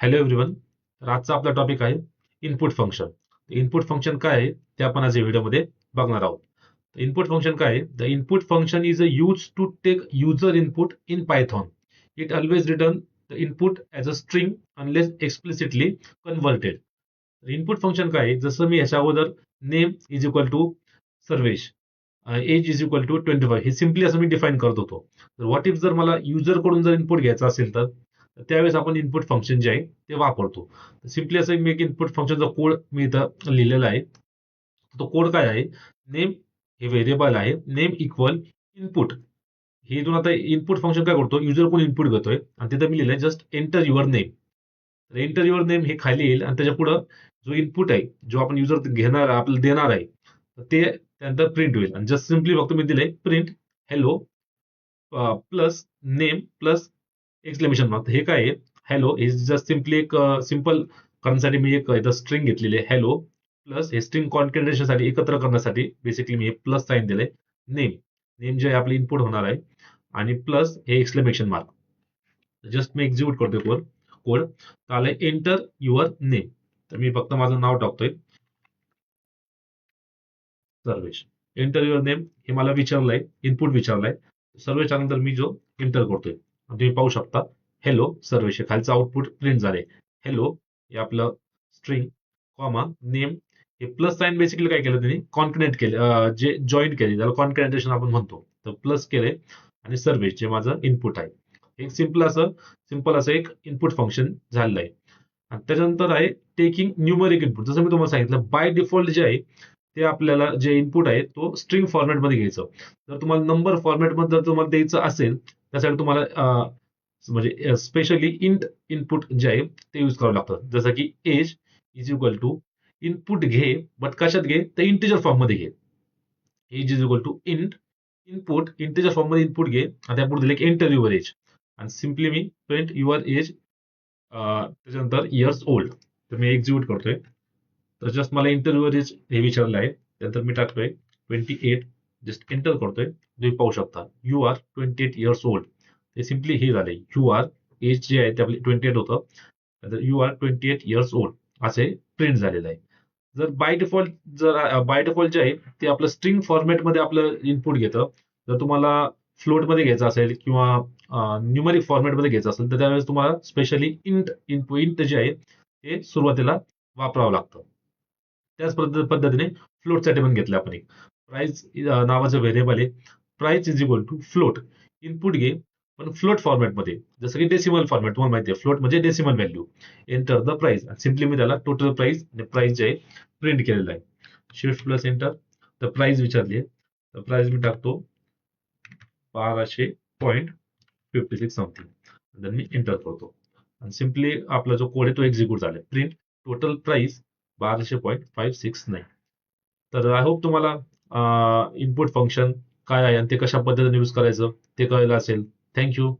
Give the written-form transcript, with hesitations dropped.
Hello everyone. तर आजचा आपला टॉपिक आहे इनपुट फंक्शन. इनपुट फंक्शन काय आहे ते आपण आज या व्हिडिओमध्ये बघणार आहोत. इनपुट फंक्शन काय आहे? The input function is a use to take user input in Python. It always return the input as a string unless explicitly converted. Input function काय आहे? जसं मी ह्याच्या अगोदर name is equal to Sarvesh, age is equal to 25 हे simply असं मी define करत होतो. तर व्हॉट इफ जर मला युजर कडून जर इनपुट घ्यायचं असेल तर त्यावेळेस आपण इनपुट फंक्शन जे आहे ते वापरतो. सिम्पली असं मी एक इनपुट फंक्शनचा कोड मी इथं लिहिलेला आहे. तो कोड काय आहे? नेम हे व्हेरिएबल आहे, नेम इक्वल इनपुट. हे इथून आता इनपुट फंक्शन काय करतो? युजर कोण इनपुट घेतोय आणि तिथं मी लिहिलंय just enter your name. Enter your name हे खाली येईल आणि त्याच्या पुढं जो इनपुट आहे, जो आपण युजर घेणार आपल्याला देणार आहे, ते त्यानंतर प्रिंट होईल. आणि जस्ट सिम्पली फक्त मी दिलंय print hello plus name plus exclamation mark. हे काय आहे? हॅलो हे जस्ट सिम्पली एक सिम्पल करण्यासाठी मी एक इथं स्ट्रिंग घेतलेली आहे हॅलो प्लस हे स्ट्रिंग कॉन्कॅटिनेशनसाठी एकत्र करण्यासाठी बेसिकली मी हे प्लस साईन दिलंय. नेम नेम जे आहे आपले इनपुट होणार आहे आणि प्लस हे एक्सक्लेमेशन मार्क. जस्ट मी एक्झिक्यूट करतोय कोड. तर आलंय एंटर युअर नेम. तर मी फक्त माझं नाव टाकतोय सर्वेश. एंटर युअर नेम हे मला विचारलंय, इनपुट विचारलंय. सर्वेश त्यानंतर मी जो एंटर करतोय तुम्ही पाहू शकता हॅलो सर्वेश खालचं आउटपुट प्रिंट झाले. हॅलो हे आपलं स्ट्रिंग कॉमा नेम हे प्लस साईन बेसिकली काय केलं त्यांनी कॉन्कनेट केले, जे जॉईन केले त्याला कॉन्कनेटेशन आपण म्हणतो. तर प्लस केले आणि सर्वेश जे माझं इनपुट आहे. एक सिंपल असं एक इनपुट फंक्शन झालेलं आहे. आणि त्याच्यानंतर आहे टेकिंग न्यूमरिक इनपुट. जसं मी तुम्हाला सांगितलं बाय डिफॉल्ट जे आहे ते आपल्याला जे इनपुट आहे तो स्ट्रिंग फॉर्मॅटमध्ये घ्यायचं. जर तुम्हाला नंबर फॉर्मॅटमध्ये जर तुम्हाला द्यायचं असेल त्यासाठी तुम्हाला म्हणजे स्पेशली इंट इनपुट जे आहे ते यूज करावं लागतं. जसं की age is equal to input घे, बट कशात घे तर इंटिजर फॉर्म मध्ये घे. Age is equal to input integer form मध्ये इनपुट घे आणि त्यापुढे दिले की एंटर युअर एज आणि सिम्पली मी प्रिंट युअर एज त्याच्यानंतर इयर्स ओल्ड. तर मी एक्झिक्यूट करतोय. तर जस्ट मला इंटरव्ह्यूवर हे विचारलं आहे. त्यानंतर मी टाकतोय 28. जस्ट एंटर करतोय. तुम्ही पाहू शकता यू आर 28 इयर्स ओल्ड. ते सिम्पली हे झालंय यू आर एज जे आहे ते आपले 28 होतं. यू आर 28 इयर्स ओल्ड असे प्रिंट झालेलं आहे. बाय डिफॉल्ट जे आहे ते आपलं स्ट्रिंग फॉर्मॅटमध्ये आपलं इनपुट घेतं. जर तुम्हाला फ्लोटमध्ये घ्यायचं असेल किंवा न्यूमरिक फॉर्मॅटमध्ये घ्यायचं असेल तर त्यावेळेस तुम्हाला स्पेशली इंट जे आहे ते सुरुवातीला वापरावं लागतं. त्याच पद्धतीने फ्लोटसाठी पण घेतलं आपण एक प्राइस नावाचं व्हेरिएबल आहे. Price is equal to float. Input घे पण फ्लोट फॉर्मॅटमध्ये, जसं की डेसिमल फॉर्मॅट तुम्हाला माहिती आहे फ्लोट म्हणजे decimal value. Enter the price simply मी त्याला टोटल प्राइस आणि प्राइस जे आहे प्रिंट केलेलं आहे. Shift plus enter. तर प्राइस विचारली आहे तर प्राइस मी टाकतो 1200.56 समथिंग. देन मी एंटर करतो आणि सिम्पली आपला जो कोड आहे तो एक्झिक्यूट झाला. Print total price 1200.569. तर आय होप तुम्हाला इनपुट फंक्शन काय आहे आणि ते कशा पद्धतीने यूज करायचं ते कळलं असेल. थँक्यू.